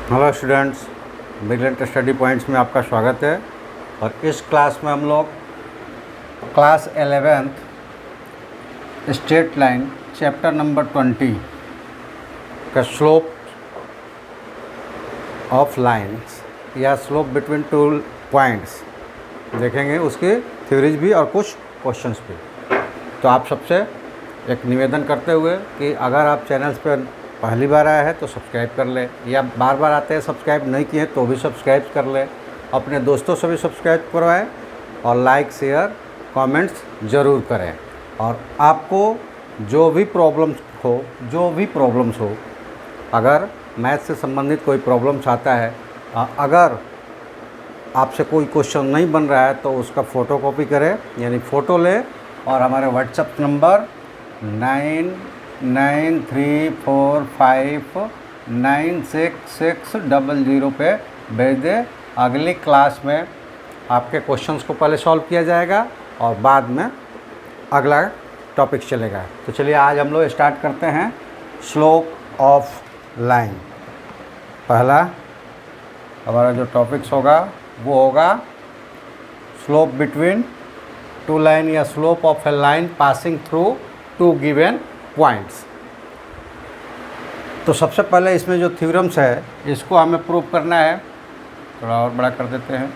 Hello students, brilliant study points में आपका स्वागत है। और इस क्लास में हम लोग class 11th straight line chapter number 20 का स्लोप ऑफ लाइंस या स्लोप बिटवीन टू पॉइंट्स देखेंगे, उसकी थ्योरीज भी और कुछ क्वेश्चंस भी। तो आप सबसे एक निवेदन करते हुए कि अगर आप चैनल्स पर पहली बार आए हैं तो सब्सक्राइब कर ले, या बार बार आते हैं सब्सक्राइब नहीं किए तो भी सब्सक्राइब कर ले, अपने दोस्तों से भी सब्सक्राइब करवाएं और लाइक शेयर कमेंट्स ज़रूर करें। और आपको जो भी प्रॉब्लम्स हो, अगर मैथ से संबंधित कोई प्रॉब्लम्स आता है, अगर आपसे कोई क्वेश्चन नहीं बन रहा है तो उसका फ़ोटोकॉपी करें, यानी फ़ोटो लें और हमारे व्हाट्सएप नंबर 9934596600 पे भेज दें। अगली क्लास में आपके क्वेश्चंस को पहले सॉल्व किया जाएगा और बाद में अगला टॉपिक चलेगा। तो चलिए आज हम लोग स्टार्ट करते हैं स्लोप ऑफ लाइन। पहला हमारा जो टॉपिक्स होगा वो होगा स्लोप बिटवीन टू लाइन या slope of a line passing through two given points. तो सबसे पहले इसमें जो थ्योरम्स है इसको हमें प्रूव करना है। थोड़ा और बड़ा कर देते हैं।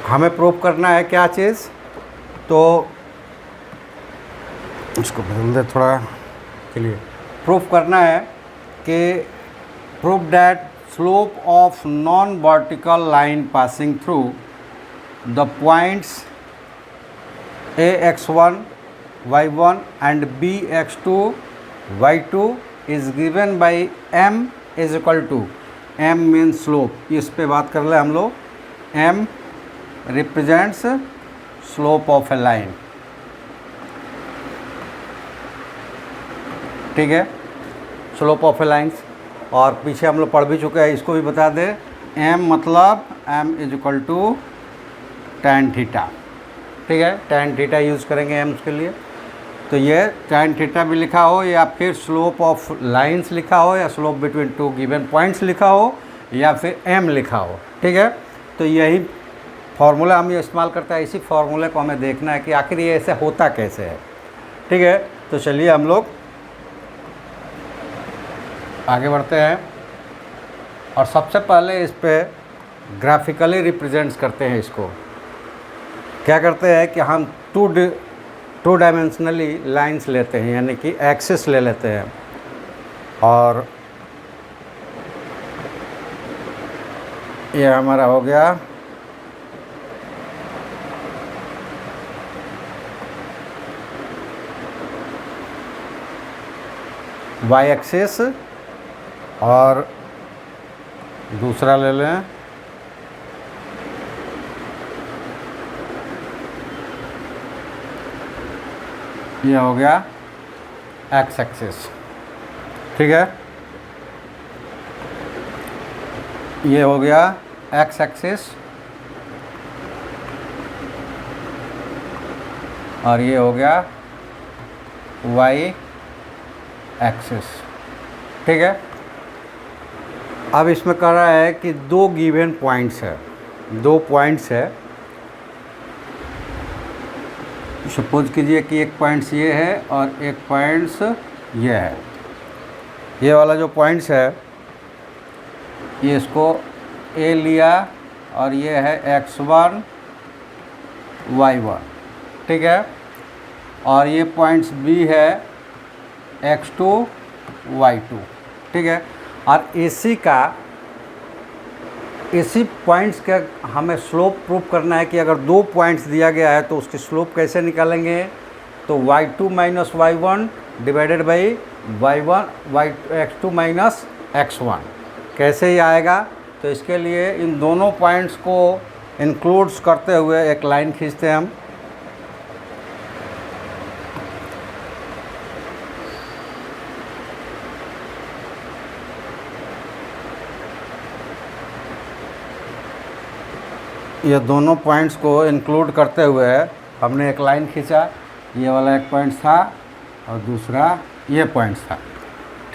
हमें प्रूव करना है क्या चीज़, तो इसको बदल दे थोड़ा के लिए। प्रूफ करना है कि prove that slope of non vertical line passing through the points ax1 y1 and bx2 y2 is given by m is equal to, m means slope, इस पे बात कर ले हम लोग। m represents slope of a line, ठीक है, slope of a lines. और पीछे हम लोग पढ़ भी चुके हैं, इसको भी बता दें। m मतलब m is equal to tan theta, ठीक है, tan थीटा यूज़ करेंगे एम्स के लिए। तो ये tan थीटा भी लिखा हो या फिर स्लोप ऑफ लाइंस लिखा हो या slope between two given points लिखा हो या फिर m लिखा हो, ठीक है। तो यही फार्मूला हम ये इस्तेमाल करते हैं। इसी फार्मूले को हमें देखना है कि आखिर ये ऐसे होता कैसे है, ठीक है। तो चलिए हम लोग आगे बढ़ते हैं और सबसे पहले इस पे ग्राफिकली रिप्रेजेंट्स करते हैं। इसको क्या करते हैं कि हम टू डायमेंशनली लाइंस लेते हैं, यानी कि एक्सिस ले लेते हैं। और ये हमारा हो गया वाई एक्सिस और दूसरा ले लें ये हो गया एक्स एक्सिस, ठीक है। ये हो गया एक्स एक्सिस और ये हो गया वाई एक्सिस, ठीक है। अब इसमें कह रहा है कि दो गिवन पॉइंट्स है। सपोज कीजिए कि एक पॉइंट्स ये है और एक पॉइंट्स ये है। ये वाला जो पॉइंट्स है ये इसको ए लिया और ये है x1 y1, ठीक है। और ये पॉइंट्स b है x2 y2, ठीक है। और इसी पॉइंट्स का हमें स्लोप प्रूफ करना है कि अगर दो पॉइंट्स दिया गया है तो उसकी स्लोप कैसे निकालेंगे। तो y2 minus y1 divided by x2 minus x1 कैसे ही आएगा। तो इसके लिए इन दोनों पॉइंट्स को इंक्लूड्स करते हुए एक लाइन खींचते हैं हम। ये दोनों पॉइंट्स को इंक्लूड करते हुए हमने एक लाइन खींचा। ये वाला एक पॉइंट था और दूसरा ये पॉइंट था,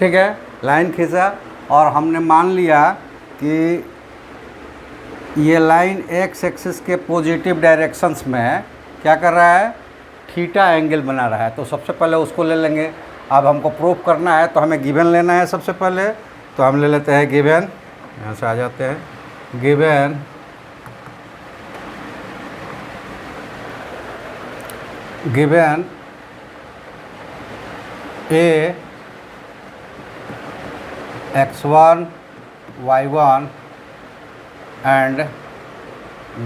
ठीक है। लाइन खींचा और हमने मान लिया कि ये लाइन एक्स एक्सिस के पॉजिटिव डायरेक्शंस में क्या कर रहा है, थीटा एंगल बना रहा है। तो सबसे पहले उसको ले लेंगे। अब हमको प्रूफ करना है तो हमें गिवन लेना है सबसे पहले, तो हम ले लेते हैं गिवन, यहाँ से आ जाते हैं, given A x1 y1 and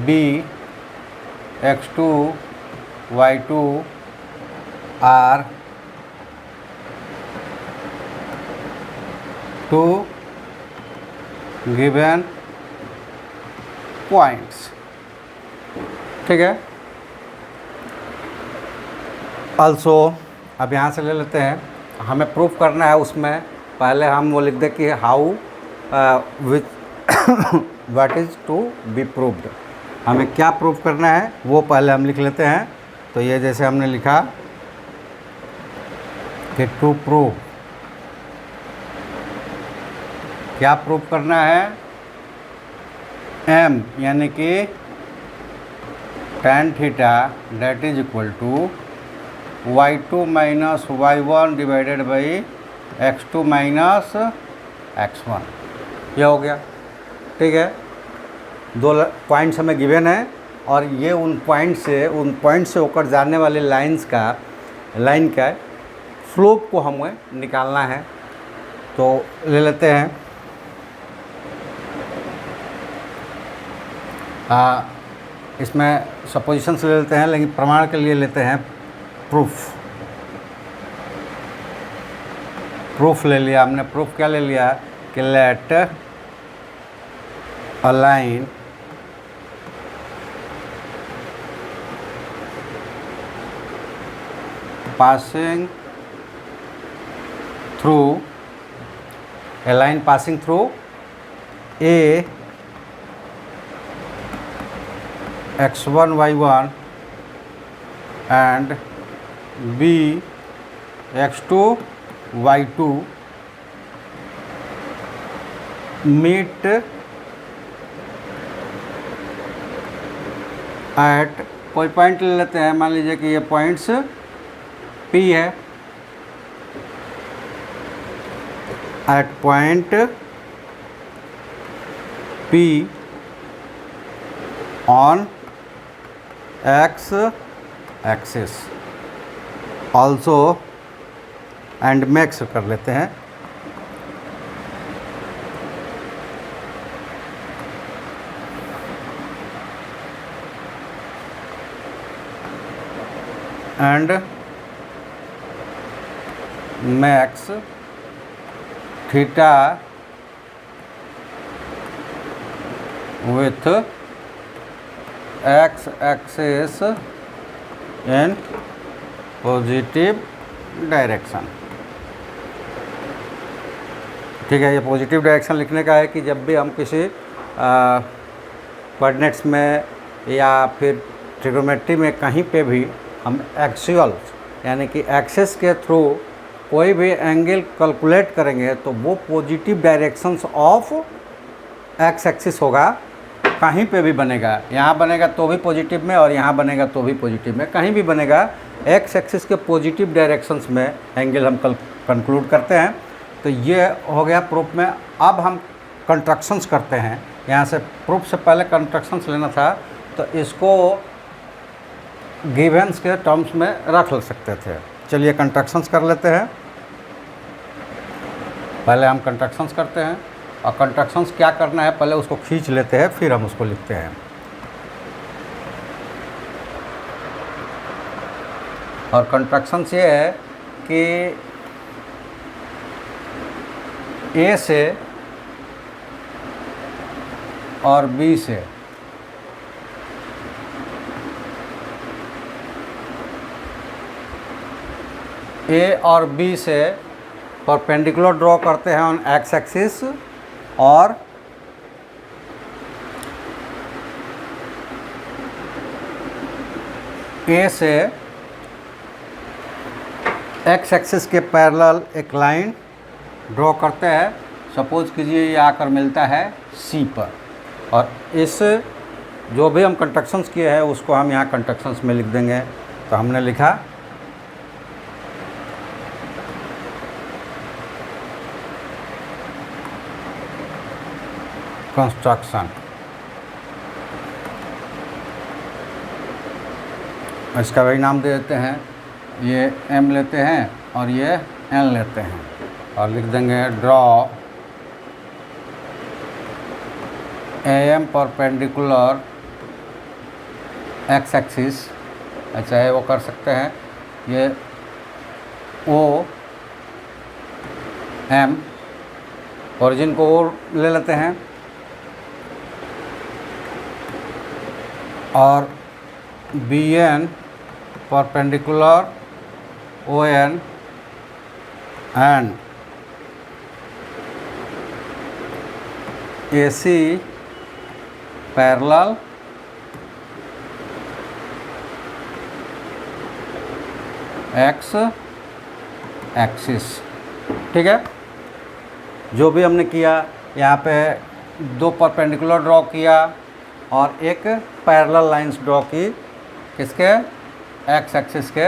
b x2 y2 are two given points। ठीक है। also अब यहाँ से ले लेते हैं, हमें प्रूफ करना है। उसमें पहले हम वो लिख दें कि how which what is to be proved, हमें क्या प्रूफ करना है वो पहले हम लिख लेते हैं। तो ये जैसे हमने लिखा कि टू प्रूव, क्या प्रूफ करना है, m यानी कि tan theta that is equal to y2 minus y1 divided by x2 minus x1, यह हो गया। ठीक है, दो पॉइंट्स हमें गिवन है और ये उन पॉइंट से होकर जाने वाले लाइन का स्लोप को हमें निकालना है। तो ले लेते हैं इसमें सपोजिशन से ले लेते हैं, लेकिन प्रमाण के लिए लेते हैं प्रूफ ले लिया हमने। प्रूफ क्या ले लिया कि let a line passing through a x1 y1 and b x2 y2 meet at कोई पॉइंट ले लेते हैं, मान लीजिए कि ये पॉइंट्स P है, at point P on x axis also and makes कर लेते हैं। And makes theta with x axis in positive direction. ठीक है, ये पॉजिटिव डायरेक्शन लिखने का है कि जब भी हम किसी कोऑर्डिनेट्स में या फिर ट्रिग्नोमेट्री में कहीं पे भी हम एक्सियल यानी कि एक्सिस के थ्रू कोई भी एंगल कैलकुलेट करेंगे तो वो positive directions of x axis होगा। कहीं पे भी बनेगा, यहाँ बनेगा तो भी पॉजिटिव में और यहाँ बनेगा तो भी पॉजिटिव में, कहीं भी बनेगा एक्स एक्सिस के पॉजिटिव डायरेक्शंस में एंगल हम कंक्लूड करते हैं। तो ये हो गया प्रूफ में। अब हम कंस्ट्रक्शंस करते हैं। यहाँ से प्रूफ से पहले कंस्ट्रक्शंस लेना था, तो इसको गिवेंस के टर्म्स में रख सकते थे। चलिए कंस्ट्रक्शंस कर लेते हैं। पहले हम कंस्ट्रक्शंस करते हैं, और कंस्ट्रक्शंस क्या करना है पहले उसको खींच लेते हैं, फिर हम उसको लिखते हैं। और कंस्ट्रक्शंस ये है कि ए से और बी से ए और बी से परपेंडिकुलर ड्रॉ करते हैं ऑन एक्स एक्सिस, और ए से एक्स एक्सिस के पैरेलल एक लाइन ड्रॉ करते हैं, सपोज कीजिए ये आकर मिलता है सी पर, और इस जो भी हम कंस्ट्रक्शंस किए हैं उसको हम यहाँ कंस्ट्रक्शंस में लिख देंगे। तो हमने लिखा कंस्ट्रक्शन, इसका वही नाम दे देते हैं, ये एम लेते हैं और ये एन लेते हैं, और लिख देंगे draw M perpendicular x axis, अच्छा है वो कर सकते हैं, ये ओ एम ओरिजिन को वो ले लेते हैं, और B N perpendicular O N and A C parallel x axis. ठीक है, जो भी हमने किया यहाँ पे दो परपेंडिकुलर ड्रॉ किया और एक पैरेलल लाइंस ड्रॉ की, किसके, एक्स एक्सिस के,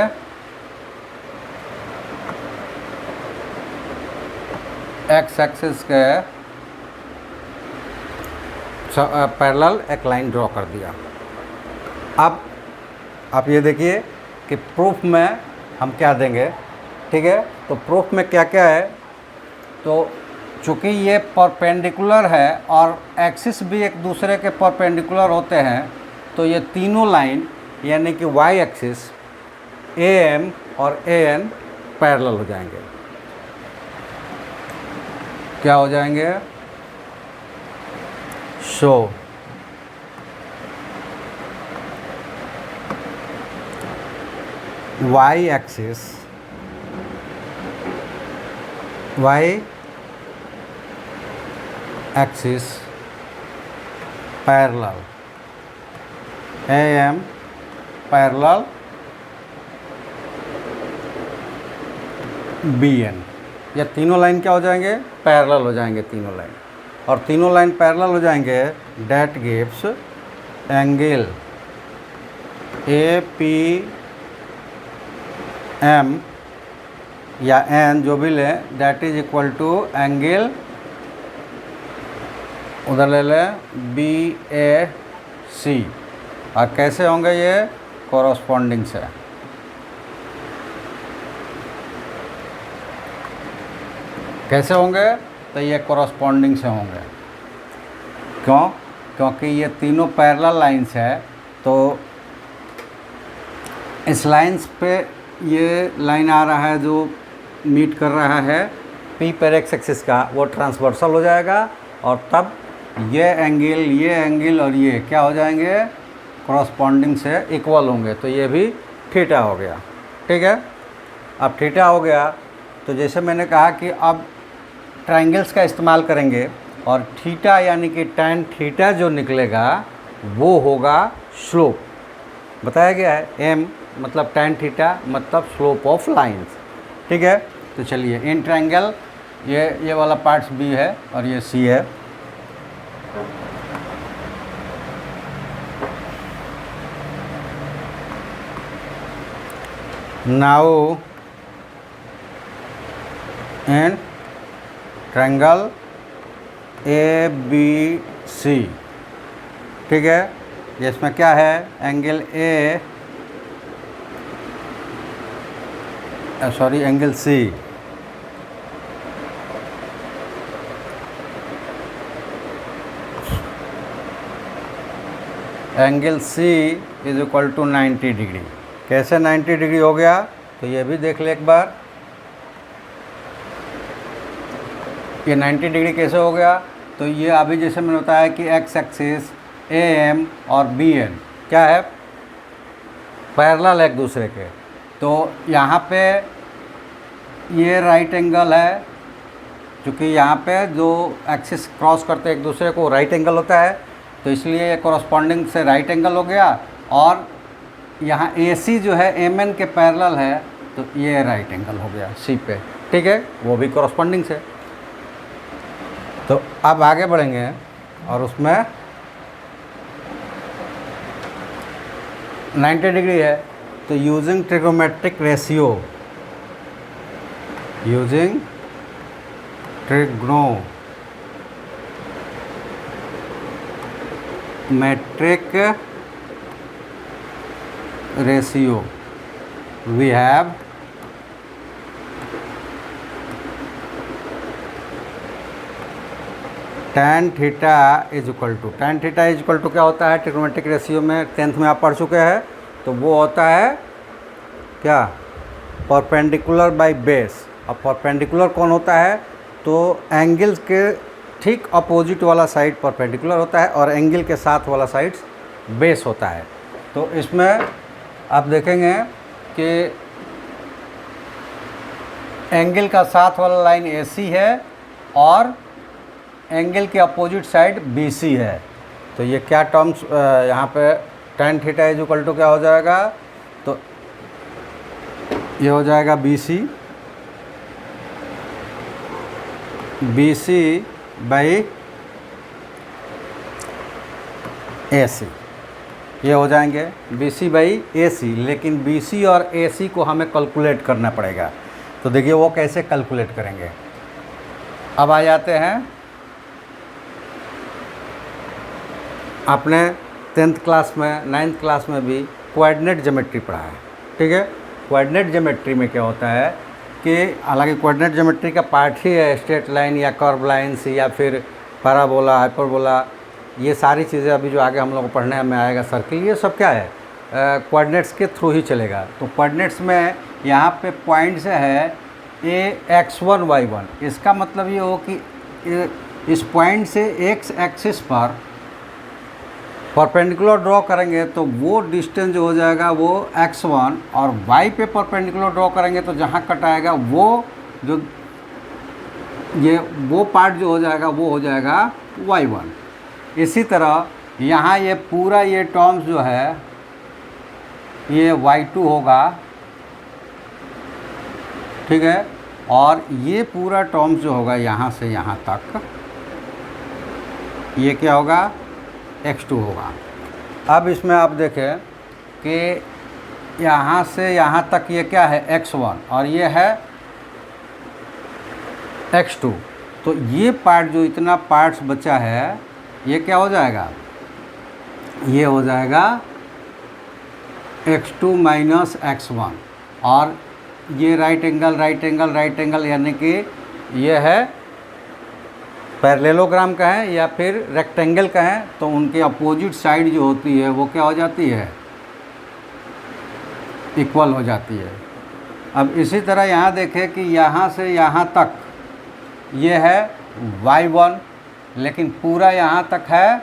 एक्स एक्सिस के पैरेलल एक लाइन ड्रॉ कर दिया। अब आप ये देखिए कि प्रूफ में हम क्या देंगे। ठीक है, तो प्रूफ में क्या क्या है, तो चूँकि ये परपेंडिकुलर है और एक्सिस भी एक दूसरे के परपेंडिकुलर होते हैं, तो ये तीनों लाइन यानी कि वाई एक्सिस ए एम और ए एन पैरेलल हो जाएंगे। क्या हो जाएंगे, so y axis parallel A M parallel B N, या तीनों लाइन क्या हो जाएंगे, पैरेलल हो जाएंगे तीनों लाइन, और तीनों लाइन पैरेलल हो जाएंगे, that gives angle A P M या एन जो भी लें, that is equal to angle, उधर ले लें बी ए सी, और कैसे होंगे ये, कॉरस्पॉन्डिंग से। कैसे होंगे, तो ये कॉरस्पॉन्डिंग से होंगे। क्यों, क्योंकि ये तीनों पैरेलल लाइंस है, तो इस लाइंस पे ये लाइन आ रहा है जो मीट कर रहा है पी पर एक्स एक्सिस का, वो ट्रांसवर्सल हो जाएगा, और तब ये एंगल और ये क्या हो जाएंगे, कॉरस्पॉन्डिंग से इक्वल होंगे, तो ये भी थीटा हो गया। ठीक है, अब थीटा हो गया, तो जैसे मैंने कहा कि अब ट्रायंगल्स का इस्तेमाल करेंगे, और थीटा यानी कि tan थीटा जो निकलेगा वो होगा स्लोप, बताया गया है, m मतलब tan थीटा मतलब स्लोप ऑफ लाइंस। ठीक है, तो चलिए इन ट्रायंगल ये वाला पार्ट्स B है और ये C है। Now in triangle A B C, ठीक है, जिसमें क्या है, angle A angle C, angle C is equal to 90 degree. कैसे 90 डिग्री हो गया, तो ये भी देख ले एक बार, ये 90 डिग्री कैसे हो गया, तो ये अभी जैसे मैंने बताया कि एक्स एक्सिस ए एम और बी एन क्या है, पैरेलल एक दूसरे के, तो यहाँ पे ये राइट एंगल है, क्योंकि यहाँ पे जो एक्सिस क्रॉस करते एक दूसरे को राइट एंगल होता है, तो इसलिए ये कॉरस्पॉन्डिंग से राइट एंगल हो गया, और यहाँ ए सी जो है एम एन के पैरेलल है, तो ये राइट एंगल हो गया सी पे। ठीक है, वो भी कॉरस्पॉन्डिंग से। तो अब आगे बढ़ेंगे और उसमें 90 डिग्री है, तो using trigonometric ratio, using trigonometric ratio we have tan theta is equal to, tan theta is equal to क्या होता है ट्रिग्नोमेट्रिक रेशियो में, 10th में आप पढ़ चुके हैं। तो वो होता है क्या, परपेंडिकुलर बाय बेस। अब परपेंडिकुलर कौन होता है, तो एंगल्स के ठीक अपोजिट वाला साइड परपेंडिकुलर होता है और एंगल के साथ वाला साइड बेस होता है। तो इसमें आप देखेंगे कि एंगल का साथ वाला लाइन AC है और एंगल के अपोजिट साइड BC है। तो ये क्या टर्म्स यहाँ पे tan theta is equal to क्या हो जाएगा, तो ये हो जाएगा BC बाई AC, ये हो जाएंगे BC बाई AC। लेकिन BC और AC को हमें कैलकुलेट करना पड़ेगा। तो देखिए वो कैसे कैलकुलेट करेंगे। अब आ जाते हैं, आपने 10th क्लास में 9th क्लास में भी कोऑर्डिनेट ज्योमेट्री पढ़ा है, ठीक है। कोऑर्डिनेट ज्योमेट्री में क्या होता है कि हालांकि कोऑर्डिनेट ज्योमेट्री का पार्ट ही है स्ट्रेट लाइन या कर्व लाइन्स या फिर पैराबोला, हाइपरबोला, ये सारी चीज़ें अभी जो आगे हम लोग को पढ़ने में आएगा, सर्किल, ये सब क्या है कोऑर्डिनेट्स के थ्रू ही चलेगा। तो कोऑर्डिनेट्स में यहाँ पे पॉइंट्स है x1 y1, इसका मतलब ये हो कि इस पॉइंट से x एक्सिस पर परपेंडिकुलर ड्रॉ करेंगे तो वो डिस्टेंस जो हो जाएगा वो x1, और y पे परपेंडिकुलर ड्रॉ करेंगे तो जहाँ कट आएगा वो जो ये वो पार्ट जो हो जाएगा वो हो जाएगा y1। इसी तरह यहाँ ये पूरा ये टर्म्स जो है ये y2 होगा, ठीक है, और ये पूरा टर्म्स जो होगा यहाँ से यहाँ तक ये क्या होगा, x2 होगा। अब इसमें आप देखें कि यहाँ से यहाँ तक ये क्या है x1 और ये है x2। तो ये पार्ट जो इतना पार्ट्स बचा है ये क्या हो जाएगा, ये हो जाएगा x2 माइनस x1, और ये राइट एंगल यानी कि ये है पैरेललोग्राम का है या फिर रेक्टेंगल का है, तो उनके अपोजिट साइड जो होती है वो क्या हो जाती है, इक्वल हो जाती है। अब इसी तरह यहाँ देखें कि यहाँ से यहाँ तक ये है y1, लेकिन पूरा यहाँ तक है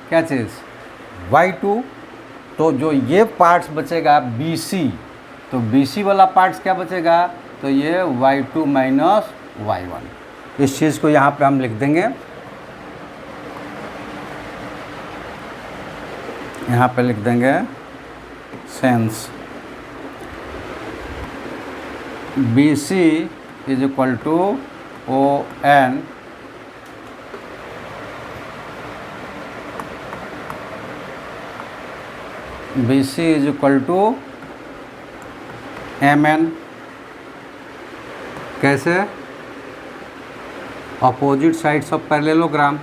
क्या चीज़, y2। तो जो ये पार्ट्स बचेगा BC, तो BC वाला पार्ट्स क्या बचेगा, तो ये y2 माइनस y1। इस चीज़ को यहाँ पे हम लिख देंगे, यहाँ पे लिख देंगे since BC is equal to ON BC is equal to MN। कैसे, अपोजिट साइड्स ऑफ पैरेललोग्राम।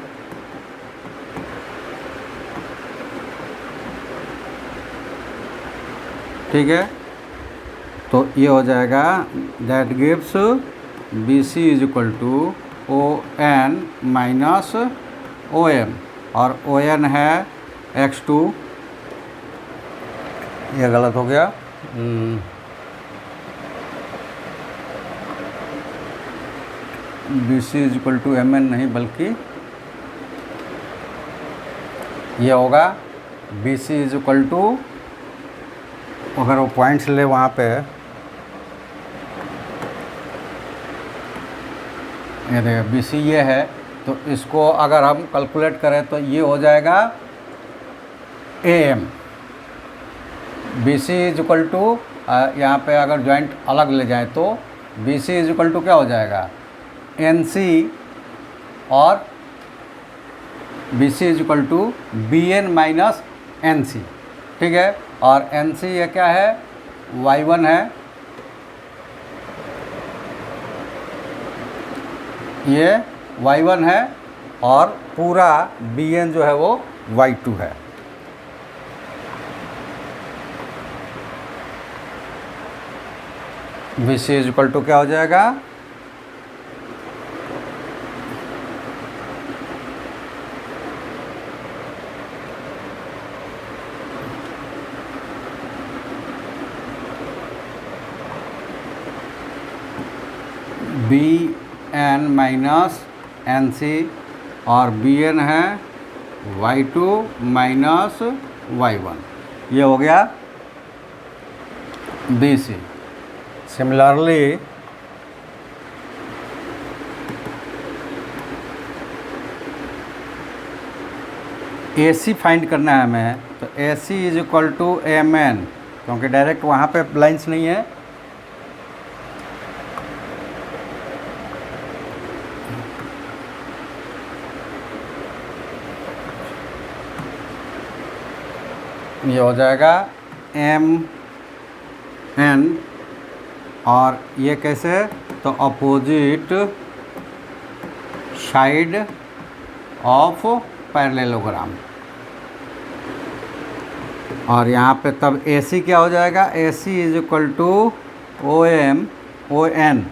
ठीक है, तो ये हो जाएगा that gives BC is equal to ON minus OM, और ON है x2, ये गलत हो गया, BC is equal to MN नहीं बल्कि ये होगा BC इज इक्वल टू, अगर वो पॉइंट्स ले वहाँ पे ये देखिए BC ये है, तो इसको अगर हम कैलकुलेट करें तो ये हो जाएगा AM। BC is equal to, यहाँ पे अगर जॉइंट अलग ले जाए तो BC इज इक्वल टू क्या हो जाएगा, NC और B C is equal to B N minus N C, ठीक है। और एन सी ये क्या है, y1 है, ये y1 है, और पूरा बी एन जो है वो y2 है। B C is equal to क्या हो जाएगा, B N minus N C, और बी एन है y2 माइनस y1, ये हो गया B C. Similarly A C find करना है हमें, तो A C is equal to M N, क्योंकि डायरेक्ट वहाँ पे लाइन्स नहीं है, ये हो जाएगा एम एन, और ये कैसे, तो अपोजिट साइड ऑफ पैरेललोग्राम। और यहाँ पे तब ए सी क्या हो जाएगा, A C is equal to O M O N,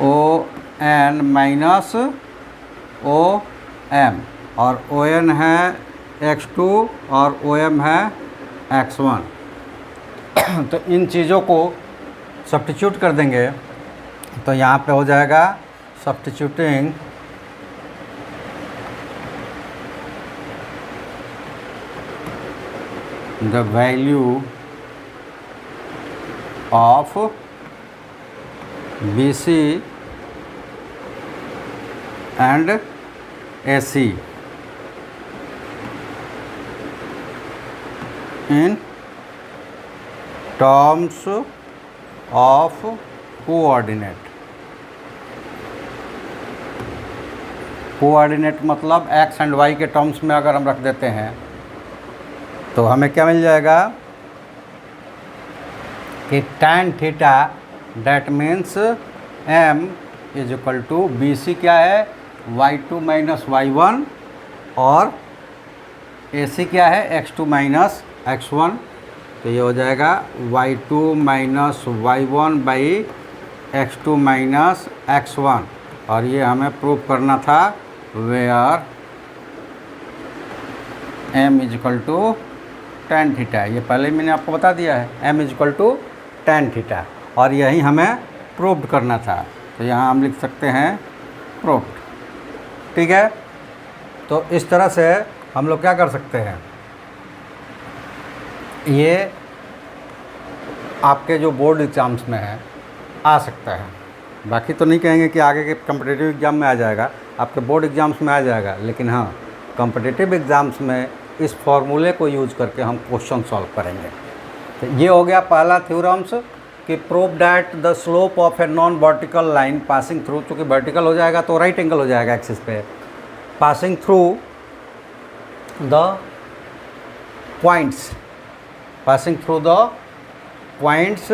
O N minus O M, और ओ एन है x2 और ओ एम है x1। तो इन चीज़ों को सब्स्टिट्यूट कर देंगे, तो यहाँ पे हो जाएगा substituting the value of B C and A C in terms of coordinate। Coordinate मतलब x एंड y के टर्म्स में अगर हम रख देते हैं तो हमें क्या मिल जाएगा कि tan theta that means m is equal to B C क्या है, y2 माइनस y1, और ए सी क्या है, x2 माइनस x1। तो ये हो जाएगा y2 minus y1 by x2 minus x1, और ये हमें प्रूव करना था where m is equal to tan theta. ये पहले मैंने आपको बता दिया है, m is equal to tan theta, और यही हमें प्रूव करना था। तो यहाँ हम लिख सकते हैं प्रूव्ड, ठीक है। तो इस तरह से हम लोग क्या कर सकते हैं, ये आपके जो बोर्ड एग्ज़ाम्स में है आ सकता है, बाकी तो नहीं कहेंगे कि आगे के कॉम्पिटिटिव एग्ज़ाम में आ जाएगा, आपके बोर्ड एग्ज़ाम्स में आ जाएगा, लेकिन हाँ कॉम्पिटिटिव एग्ज़ाम्स में इस फॉर्मूले को यूज़ करके हम क्वेश्चन सॉल्व करेंगे। तो ये हो गया पहला थ्योरम्स कि prove that the slope of a non vertical line passing through, चूँकि वर्टिकल हो जाएगा तो राइट एंगल हो जाएगा एक्सिस पे, passing through the points, passing through the points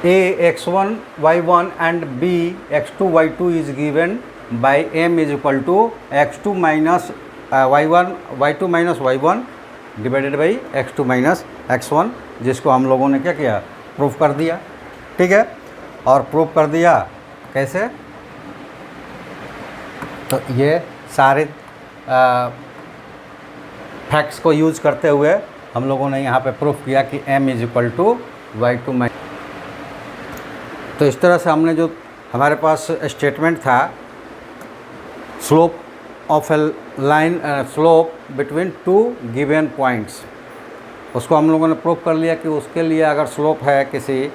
a x1 y1 and b x2 y2 is given by m is equal to x2 minus y1 y2 minus y1 divided by x2 minus x1, जिसको हम लोगों ने क्या किया, prove कर दिया, ठीक है। और प्रूव कर दिया कैसे, तो ये सारे फैक्ट्स को यूज़ करते हुए हम लोगों ने यहाँ पे प्रूफ किया कि m is equal to y2 minus. तो इस तरह से हमने जो हमारे पास स्टेटमेंट था slope of a line, slope between two given points, उसको हम लोगों ने प्रूव कर लिया कि उसके लिए अगर स्लोप है किसी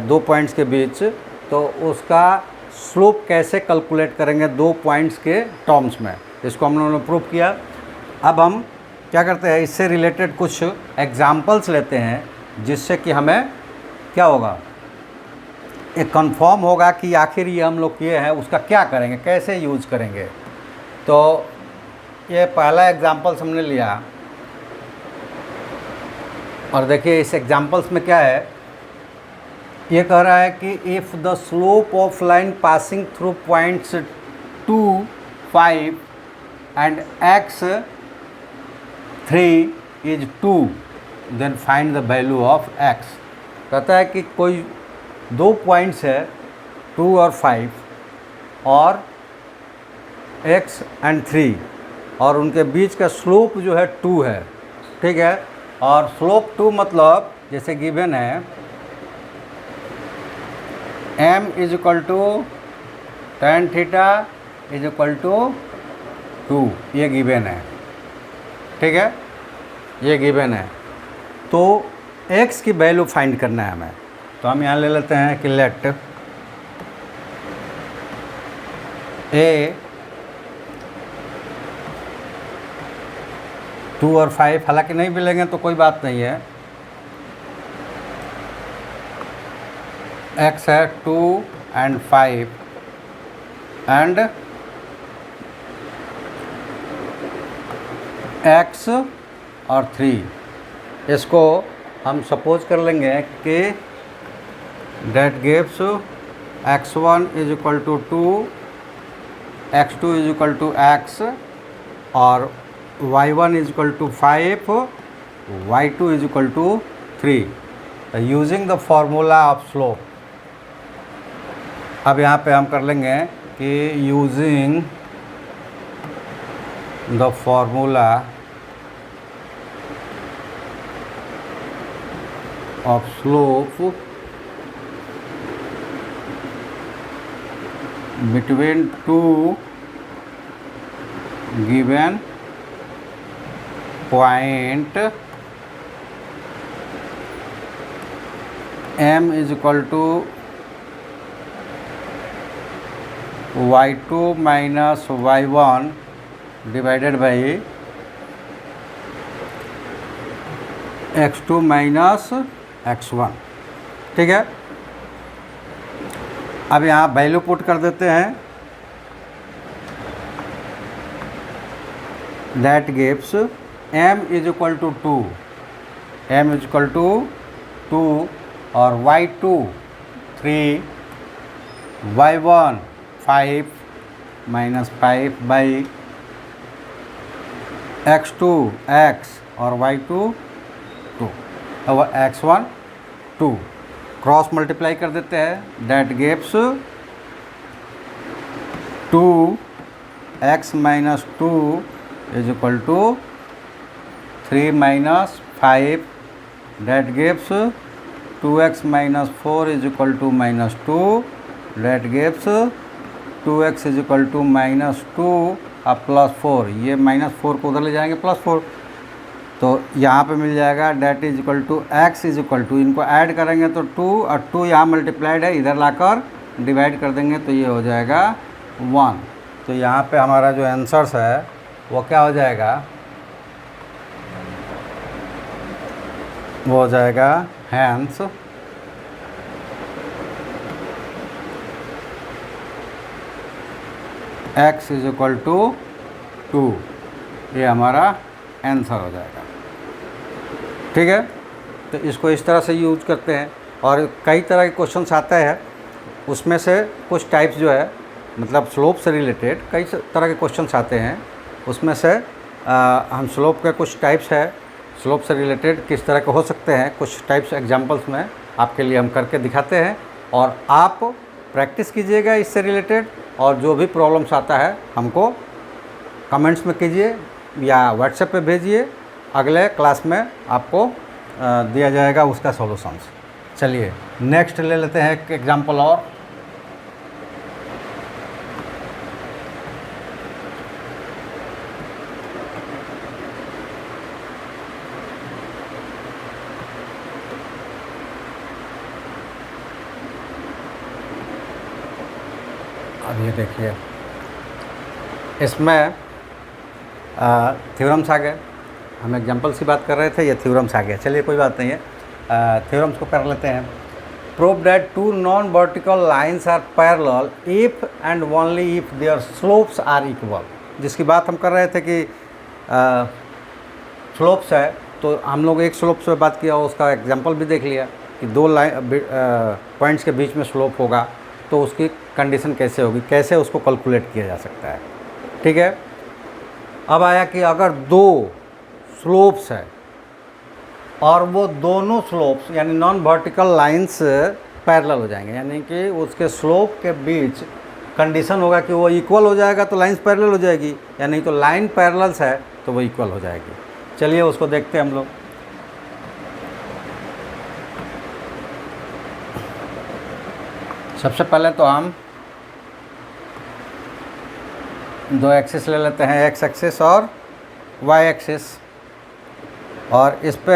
दो पॉइंट्स के बीच, तो उसका स्लोप कैसे कैलकुलेट करेंगे दो पॉइंट्स के टर्म्स में, इसको हम लोगों ने प्रूव किया। अब हम क्या करते हैं, इससे रिलेटेड कुछ एग्जांपल्स लेते हैं जिससे कि हमें क्या होगा, एक कंफर्म होगा कि आखिर ये हम लोग किए हैं, उसका क्या करेंगे, कैसे यूज करेंगे। तो ये पहला एग्जाम्पल्स हमने लिया, और देखिए इस एग्जाम्पल्स में क्या है, ये कह रहा है कि if the slope of line passing through points 2, 5 and x 3 is 2 then find the value of x। कहता है कि कोई दो पॉइंट्स है 2 और 5 और x एंड 3, और उनके बीच का स्लोप जो है 2 है, ठीक है। और स्लोप 2 मतलब जैसे गिवन है m is equal to tan theta is equal to 2, ये गिवन है, ठीक है, ये गिवन है। तो x की वैल्यू फाइंड करना है हमें, तो हम यहाँ ले लेते हैं कि लेट a 2 और 5, हालांकि नहीं मिलेंगे तो कोई बात नहीं है, x है 2 एंड 5 एंड x और 3, इसको हम सपोज कर लेंगे कि that gives x1 is equal to 2, x2 is equal to x और y1 is equal to 5, y2 is equal to 3 using the formula of slope. अब यहाँ पे हम कर लेंगे कि using the formula of slope between two given point m is equal to y2 minus y1 divided by x2 minus x1, ठीक है। अब यहाँ वैल्यू पुट कर देते हैं, that gives m is equal to 2, m is equal to 2 और y2 3, y1 5 minus 5 by x2 x और y2 2 और x1 2, क्रॉस मल्टीप्लाई कर देते हैं, that gives 2x minus 2 is equal to 3 minus 5, that gives 2x minus 4 is equal to minus 2, that gives 2x is equal to minus 2 अब plus 4, ये minus 4 को उधर ले जाएंगे प्लस 4, तो यहाँ पे मिल जाएगा that is equal to x is equal to, इनको ऐड करेंगे तो 2 और 2 यहाँ मल्टीप्लाइड है, इधर लाकर डिवाइड कर देंगे तो ये हो जाएगा 1। तो यहाँ पे हमारा जो आंसर्स है वो क्या हो जाएगा, वो हो जाएगा hence x is equal to 2, ये हमारा आंसर हो जाएगा, ठीक है। तो इसको इस तरह से यूज करते हैं, और कई तरह के क्वेश्चंस आते हैं, उसमें से कुछ टाइप्स जो है मतलब स्लोप से रिलेटेड कई तरह के क्वेश्चंस आते हैं, उसमें से हम स्लोप के कुछ टाइप्स है, स्लोप से रिलेटेड किस तरह के हो सकते हैं, कुछ टाइप्स एग्जांपल्स में आपके लिए हम करके दिखाते हैं, और आप प्रैक्टिस कीजिएगा इससे रिलेटेड, और जो भी प्रॉब्लम्स आता है हमको कमेंट्स में कीजिए या व्हाट्सएप पे भेजिए, अगले क्लास में आपको दिया जाएगा उसका सॉल्यूशंस। चलिए नेक्स्ट ले लेते हैं एक एग्जांपल और। अब ये देखिए इसमें थ्योरम्स आ गए, हम एग्जांपल्स की बात कर रहे थे, ये थ्योरम्स आ गए। चलिए कोई बात नहीं है, थ्योरम्स को कर लेते हैं। Prove that two non vertical lines are parallel if and only if their slopes are equal. जिसकी बात हम कर रहे थे कि स्लोप्स है, तो हम लोग एक स्लोप से बात किया, उसका एग्जांपल भी देख लिया कि दो पॉइंट्स के बीच में स्लोप होगा तो उसकी कंडीशन कैसे होगी, कैसे उसको कैलकुलेट किया जा सकता है। ठीक है, अब आया कि अगर दो स्लोप्स है और वो दोनों स्लोप्स यानी नॉन वर्टिकल लाइंस पैरेलल हो जाएंगे, यानी कि उसके स्लोप के बीच कंडीशन होगा कि वो इक्वल हो जाएगा तो लाइंस पैरेलल हो जाएगी, या नहीं तो लाइन पैरेलल्स है तो वो इक्वल हो जाएगी। चलिए उसको देखते हैं हम लोग। सबसे पहले तो हम दो एक्सिस ले लेते हैं, एक्स एक्सिस और वाई एक्सिस, और इस पे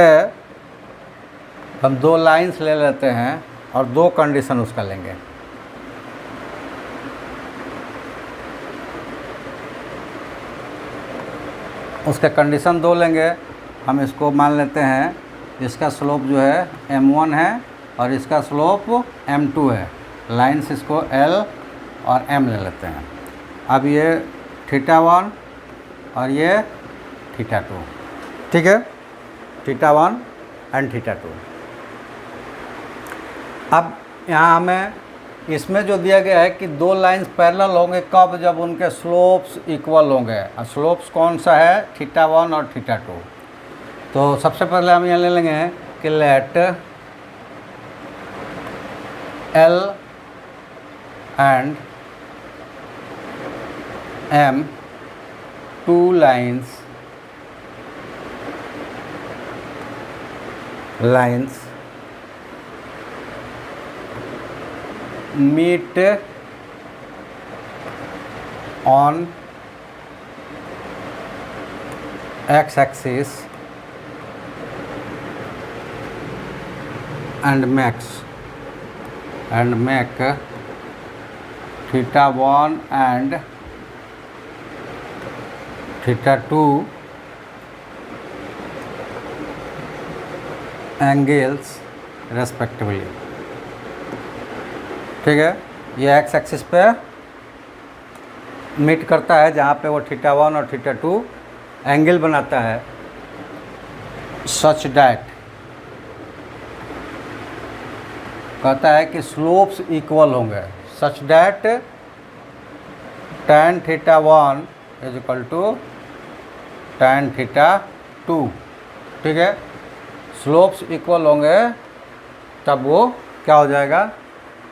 हम दो लाइंस ले लेते हैं और दो कंडीशन उसका लेंगे। उसके कंडीशन दो लेंगे। हम इसको मान लेते हैं, इसका स्लोप जो है m1 है और इसका स्लोप m2 है। लाइंस इसको L और M ले लेते हैं। अब ये θ1 और ये θ2, ठीक है, θ1 एंड θ2। अब यहाँ हमें इसमें जो दिया गया है कि दो लाइंस पैरेलल होंगे कब, जब उनके स्लोप्स इक्वल होंगे। और स्लोप्स कौन सा है, θ1 और θ2। तो सबसे पहले हम यहाँ ले लेंगे कि let L and M two lines meet on x-axis and make θ1 and θ2 angles respectively। ठीक है, ये एक्स एक्सिस पे मीट करता है जहाँ पे वो θ1 और θ2 एंगल बनाता है, सच डैट कहता है कि स्लोप्स इक्वल होंगे, such that tan θ1 is equal to tan θ2। ठीक है, स्लोप्स इक्वल होंगे तब वो क्या हो जाएगा,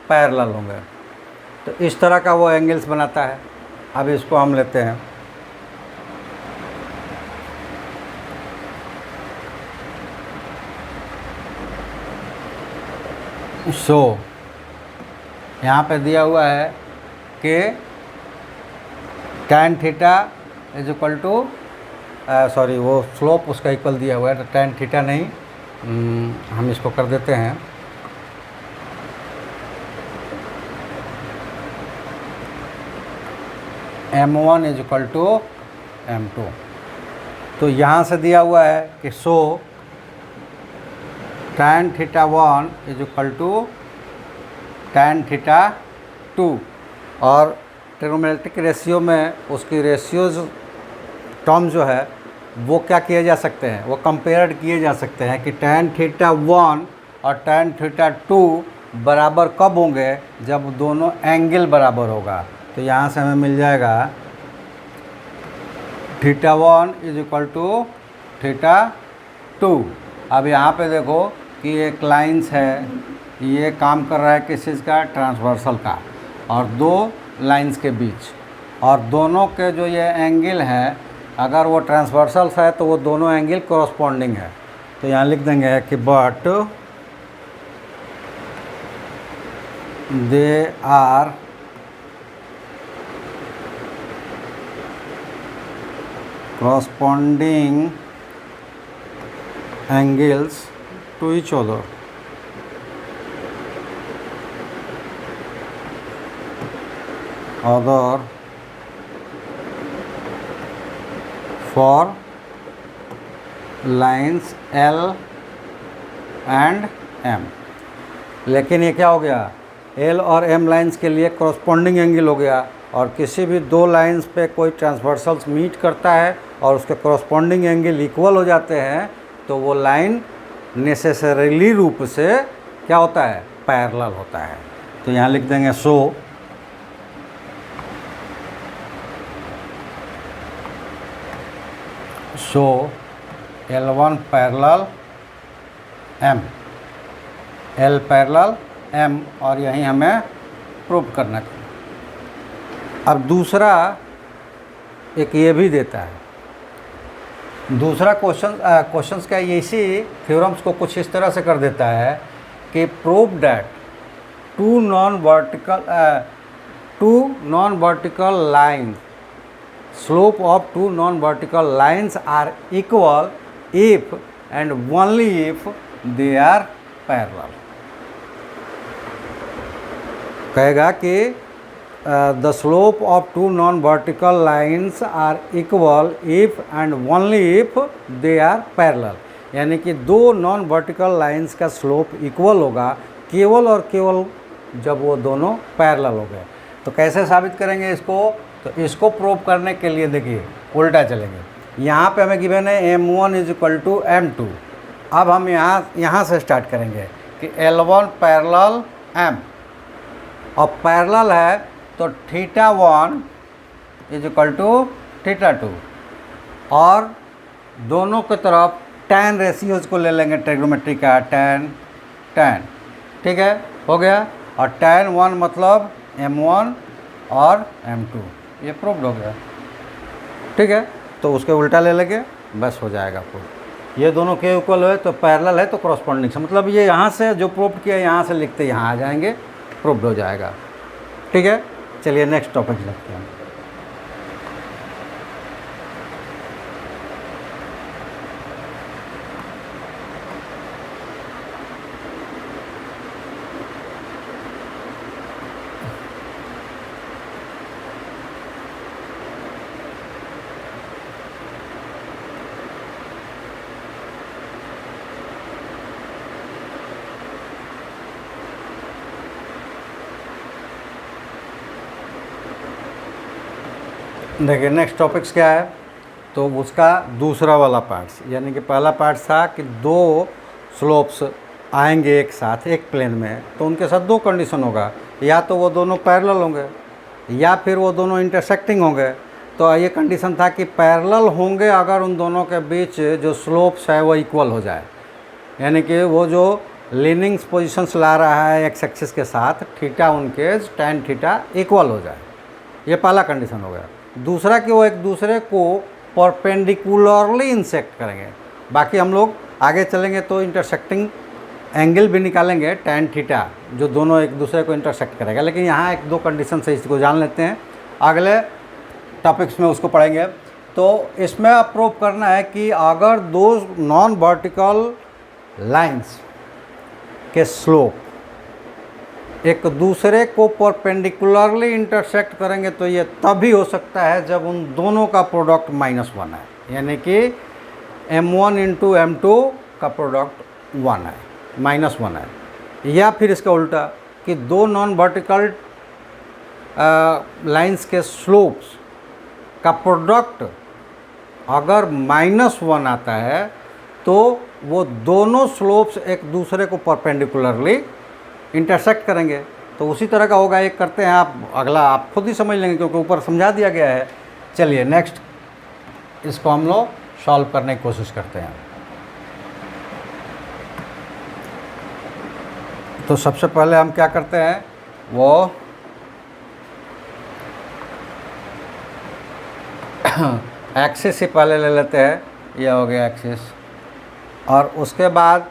पैरेलल होंगे। तो इस तरह का वो एंगल्स बनाता है। अब इसको हम लेते हैं, यहाँ पे दिया हुआ है कि tan θ is equal to sorry वो स्लोप उसका इक्वल दिया हुआ है, तो tan θ नहीं, हम इसको कर देते हैं m1 is equal to m2। तो यहाँ से दिया हुआ है कि tan θ1 is equal to tan θ2, और ट्रिग्नोमेट्रिक रेशियो में उसकी रेशियोज टर्म जो है वो क्या किए जा सकते हैं, वो कंपेयर्ड किए जा सकते हैं कि tan θ1 और tan θ2 बराबर कब होंगे, जब दोनों एंगल बराबर होगा। तो यहाँ से हमें मिल जाएगा θ1 इज इक्वल टू θ2। अब यहाँ पे देखो कि एक लाइंस है, ये काम कर रहा है किस चीज़ का, ट्रांसवर्सल का, और दो लाइंस के बीच, और दोनों के जो ये एंगल है, अगर वो ट्रांसवर्सल है तो वो दोनों एंगल कॉरस्पॉन्डिंग है। तो यहाँ लिख देंगे कि but they are corresponding angles to each other। For lines L and M। लेकिन ये क्या हो गया, एल और एम लाइंस के लिए कॉरस्पॉन्डिंग एंगल हो गया, और किसी भी दो लाइंस पे कोई ट्रांसवर्सल्स मीट करता है और उसके कॉरस्पॉन्डिंग एंगल इक्वल हो जाते हैं तो वो लाइन नेसेसरीली रूप से क्या होता है, पैरेलल होता है। तो यहाँ लिख देंगे सो L1 parallel M, L parallel M, और यही हमें प्रूव करना चाहिए। अब दूसरा एक ये भी देता है, दूसरा क्वेश्चंस का इसी थ्योरम्स को कुछ इस तरह से कर देता है कि prove that two non vertical lines, slope of two non-vertical lines are equal if and only if they are parallel। कहेगा कि the slope of two non-vertical lines are equal if and only if they are parallel, यानी कि दो non vertical lines का slope equal होगा केवल और केवल जब वो दोनों पैरेलल हो गए। तो कैसे साबित करेंगे इसको, तो इसको प्रूव करने के लिए देखिए उल्टा चलेंगे। यहाँ पे हमें गिवन है M1 = M2। अब हम यहाँ से स्टार्ट करेंगे कि L1 पैरेलल M, और पैरेलल है तो θ1 = θ2, और दोनों की तरफ tan रेशियोज को ले लेंगे ट्रिग्नोमेट्री का, tan, ठीक है, हो गया। और tan 1 मतलब M1 और M2, ये प्रूव्ड हो गया, ठीक है। तो उसके उल्टा ले लेंगे, बस हो जाएगा प्रूव। ये दोनों के इक्वल है तो पैरेलल है तो कॉरस्पॉन्डिंग से, मतलब ये यहाँ से जो प्रूव किया यहाँ से लिखते यहाँ आ जाएंगे, प्रूव्ड हो जाएगा, ठीक है। चलिए नेक्स्ट टॉपिक लिखते हैं। देखिए नेक्स्ट टॉपिक्स क्या है, तो उसका दूसरा वाला पार्ट्स, यानी कि पहला पार्ट था कि दो स्लोप्स आएंगे एक साथ एक प्लेन में, तो उनके साथ दो कंडीशन होगा, या तो वो दोनों पैरेलल होंगे या फिर वो दोनों इंटरसेक्टिंग होंगे। तो ये कंडीशन था कि पैरेलल होंगे अगर उन दोनों के बीच जो स्लोप्स है वो इक्वल हो जाए, यानी कि वो जो लीनिंग्स पोजिशंस ला रहा है एक्स एक्सिस के साथ, थीटा उनके tan थीटा इक्वल हो जाए, ये पहला कंडीशन हो गया। दूसरा कि वो एक दूसरे को परपेंडिकुलरली इंसेक्ट करेंगे। बाकी हम लोग आगे चलेंगे तो इंटरसेक्टिंग एंगल भी निकालेंगे tan थीटा, जो दोनों एक दूसरे को इंटरसेक्ट करेगा, लेकिन यहाँ एक दो कंडीशन से इसको जान लेते हैं, अगले टॉपिक्स में उसको पढ़ेंगे। तो इसमें अब प्रूव करना है कि अगर दो नॉन वर्टिकल लाइंस के स्लोप एक दूसरे को परपेंडिकुलरली इंटरसेक्ट करेंगे तो ये तभी हो सकता है जब उन दोनों का प्रोडक्ट -1 है, यानी कि M1 × M2 का प्रोडक्ट 1 है, -1 है। या फिर इसका उल्टा कि दो नॉन वर्टिकल लाइंस के स्लोप्स का प्रोडक्ट अगर -1 आता है तो वो दोनों स्लोप्स एक दूसरे को परपेंडिकुलरली इंटरसेक्ट करेंगे। तो उसी तरह का होगा, एक करते हैं आप, अगला आप खुद ही समझ लेंगे क्योंकि ऊपर समझा दिया गया है। चलिए नेक्स्ट इसको हम लोग सॉल्व करने की कोशिश करते हैं। तो सबसे पहले हम क्या करते हैं, वो एक्सिस ही पहले ले लेते हैं, यह हो गया एक्सिस, और उसके बाद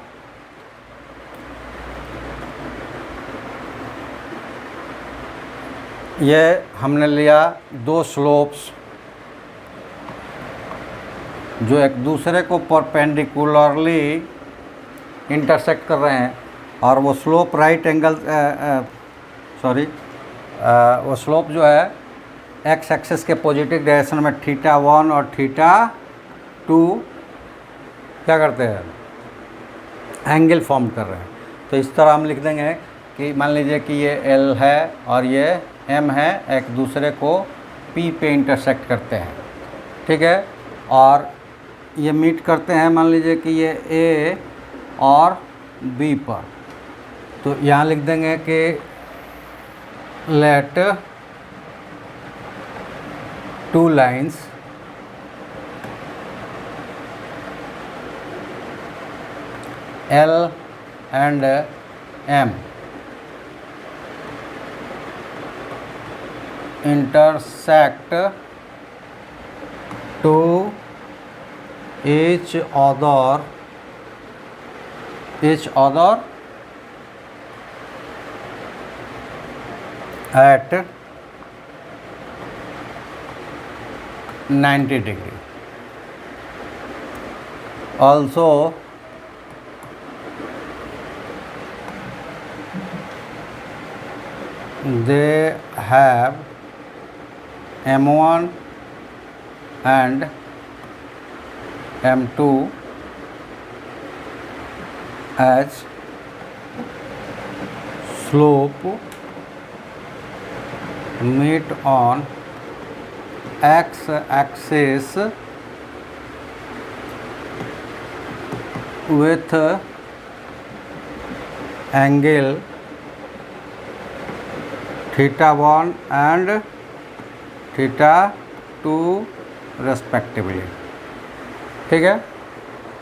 ये हमने लिया दो स्लोप्स जो एक दूसरे को परपेंडिकुलरली इंटरसेक्ट कर रहे हैं, और वो स्लोप राइट एंगल वो स्लोप जो है एक्स एक्सिस के पॉजिटिव डायरेक्शन में θ1 और θ2 क्या करते हैं, एंगल फॉर्म कर रहे हैं। तो इस तरह हम लिख देंगे कि मान लीजिए कि ये L है और ये M है, एक दूसरे को P पे इंटरसेक्ट करते हैं, ठीक है, और ये मीट करते हैं मान लीजिए कि ये A और B पर। तो यहाँ लिख देंगे कि let two lines L and M intersect to each other at 90 degree. Also they have M1 and M2 as slope meet on x-axis with angle θ1 and θ2 respectively. ठीक है,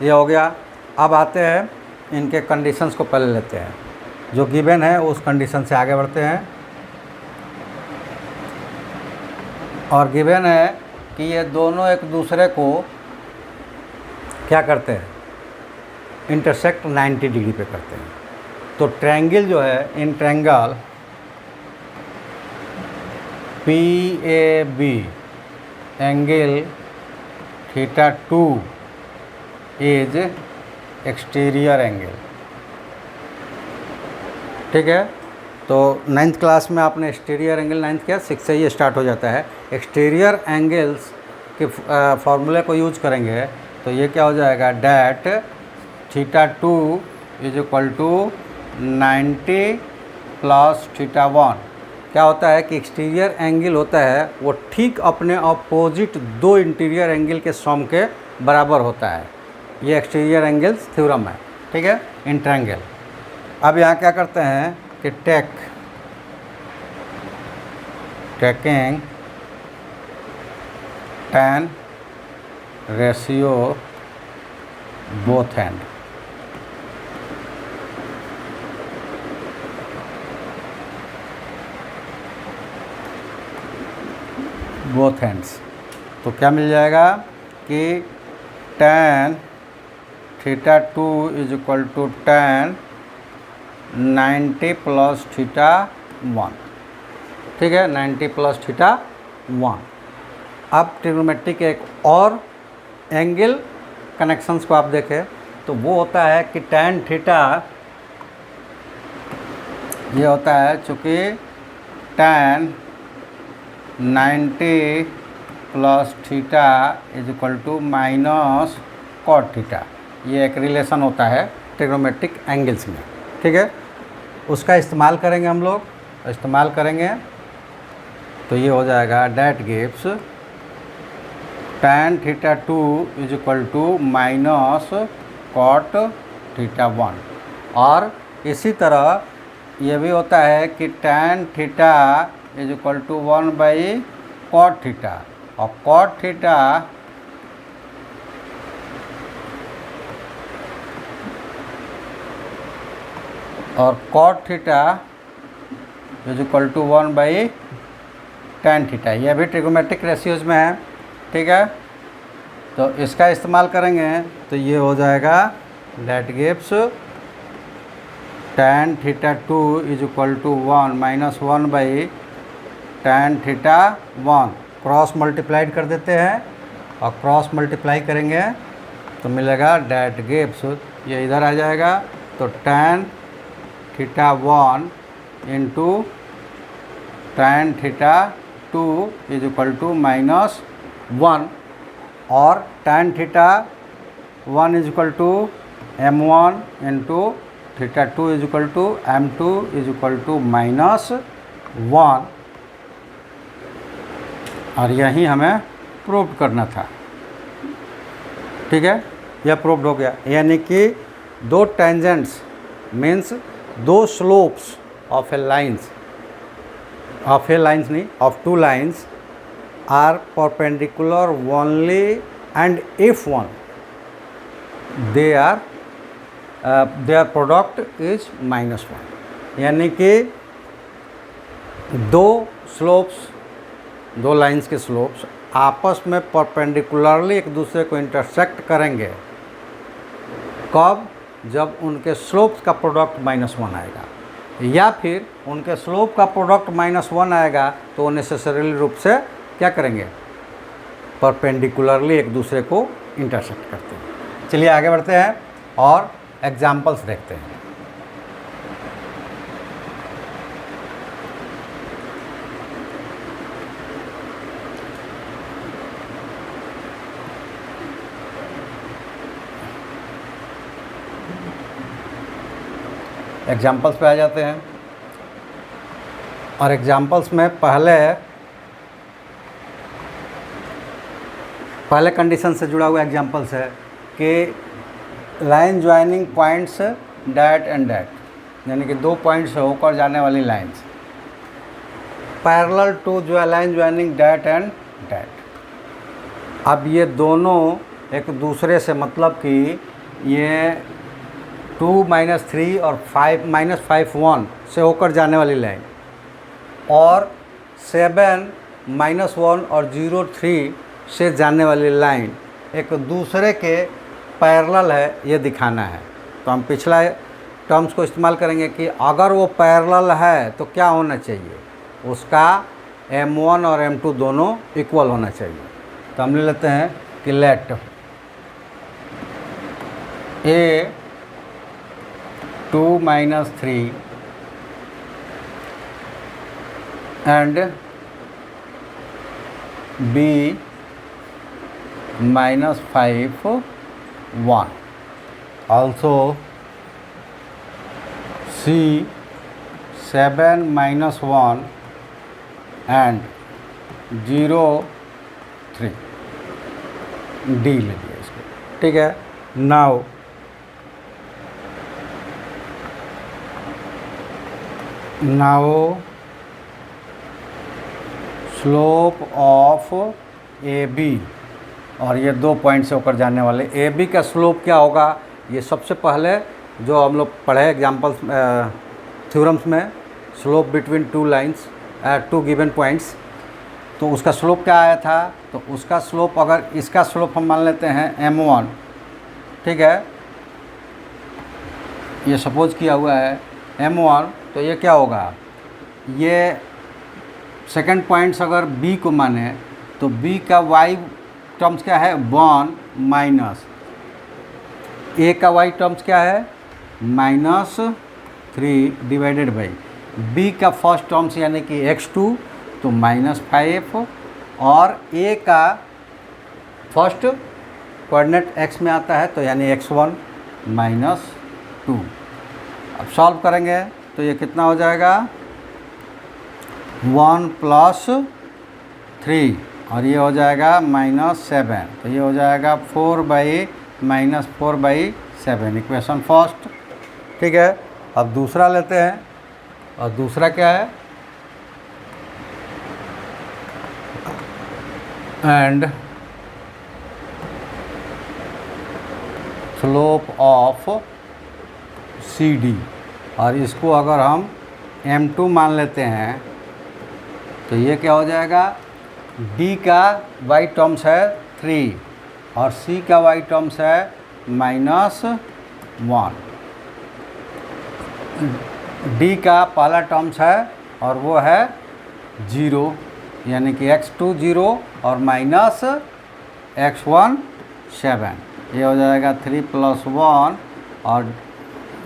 ये हो गया। अब आते हैं इनके कंडीशंस को पहले लेते हैं, जो गिवन है उस कंडीशन से आगे बढ़ते हैं। और गिवन है कि ये दोनों एक दूसरे को क्या करते हैं, इंटरसेक्ट 90 डिग्री पे करते हैं। तो ट्रायंगल जो है, in triangle PAB angle θ2 is exterior angle. ठीक है, तो 9th क्लास में आपने एक्सटीरियर एंगल 9th किया, 6 से ही स्टार्ट हो जाता है। एक्सटीरियर एंगल्स के फॉर्मूले को यूज करेंगे तो ये क्या हो जाएगा, that θ2 is equal to 90 plus θ1। क्या होता है कि एक्सटीरियर एंगल होता है वो ठीक अपने अपोजिट दो इंटीरियर एंगल के सम के बराबर होता है। ये एक्सटीरियर एंगल्स थ्योरम है। ठीक है, इन ट्रायंगल। अब यहाँ क्या करते हैं कि taking tan ratio both end, both ends, तो क्या मिल जाएगा कि tan θ2 is equal to tan 90 plus θ1। ठीक है, 90 प्लस θ1। अब ट्रिग्नोमेट्रिक एक और एंगल कनेक्शंस को आप देखें तो वो होता है कि tan थीटा, ये होता है चूँकि tan 90 plus θ is equal to minus cot θ। ये एक रिलेशन होता है ट्रिग्नोमेट्रिक एंगल्स में। ठीक है, उसका इस्तेमाल करेंगे हम लोग, इस्तेमाल करेंगे तो ये हो जाएगा that gives tan θ2 is equal to minus cot θ1। और इसी तरह ये भी होता है कि tan θ is equal to 1 by cot θ, और cot θ और cot θ is equal to 1 by tan θ। यह भी ट्रिग्नोमेट्रिक रेशियोज में है। ठीक है, तो इसका इस्तेमाल करेंगे तो ये हो जाएगा that gives tan θ2 is equal to 1 minus 1 by tan θ1। Cross multiplied कर देते हैं और क्रॉस मल्टीप्लाई करेंगे तो मिलेगा डैट गिव्स, ये इधर आ जाएगा तो tan θ1 into tan θ2 is equal to minus 1, और tan θ1 is equal to m1 into theta 2 is equal to m2 is equal to -1, और यही हमें प्रूव करना था। ठीक है, यह प्रूव्ड हो गया। यानी कि दो टेंजेंट्स मीन्स दो slopes of a lines, of two lines are perpendicular only and if one their product is -1। यानी कि दो लाइन्स के स्लोप्स आपस में परपेंडिकुलरली एक दूसरे को इंटरसेक्ट करेंगे। कब? जब उनके स्लोप्स का प्रोडक्ट -1 आएगा, या फिर उनके स्लोप का प्रोडक्ट -1 आएगा तो वो नेसेसरीली रूप से क्या करेंगे? परपेंडिकुलरली एक दूसरे को इंटरसेक्ट करते हैं। चलिए आगे बढ़ते हैं और एग्जाम्पल्स देखते हैं। एग्जाम्पल्स पे आ जाते हैं, और एग्जाम्पल्स में पहले कंडीशन से जुड़ा हुआ एग्जाम्पल्स है कि line joining points that and that, यानी कि दो पॉइंट्स से होकर जाने वाली लाइन्स पैरेलल टू जो line joining that and that. अब ये दोनों एक दूसरे से, मतलब कि ये 2 - 3 और 5 -5 1 से होकर जाने वाली लाइन, और 7 -1 और 0 3 से जाने वाली लाइन एक दूसरे के पैरेलल है, ये दिखाना है। तो हम पिछला टर्म्स को इस्तेमाल करेंगे कि अगर वो पैरेलल है तो क्या होना चाहिए, उसका m1 और m2 दोनों इक्वल होना चाहिए। तो हम ले लेते हैं कि late a 2 - 3 and b -5 1, also c 7 -1 and 0 3, d ले लिया इसको। ठीक है, now slope of A B, और ये दो पॉइंट से होकर जाने वाले ए बी का स्लोप क्या होगा? ये सबसे पहले जो हम लोग पढ़े एग्जाम्पल्स थ्योरम्स में, slope between two lines two given points, तो उसका स्लोप क्या आया था? तो उसका स्लोप, अगर इसका स्लोप हम मान लेते हैं m1, ठीक है, ये सपोज किया हुआ है m1, तो ये क्या होगा? ये सेकंड पॉइंट्स अगर b को माने तो b का y टर्म्स क्या है? 1 माइनस a का y टर्म्स क्या है? -3 डिवाइडेड बाई b का फर्स्ट टर्म्स यानी कि x2 तो -5, और a का फर्स्ट कोऑर्डिनेट x में आता है तो यानी x1 -2। अब सॉल्व करेंगे तो ये कितना हो जाएगा? 1 + 3, और ये हो जाएगा -7, तो ये हो जाएगा 4/-7, इक्वेशन फर्स्ट। ठीक है, अब दूसरा लेते हैं, और दूसरा क्या है? And slope of C D, और इसको अगर हम m2 मान लेते हैं तो ये क्या हो जाएगा? d का y टर्म्स है 3 और c का y टर्म्स है -1। d का पहला टर्म्स है और वो है 0, यानी कि x2 0 और -x1 7, ये हो जाएगा 3 + 1 और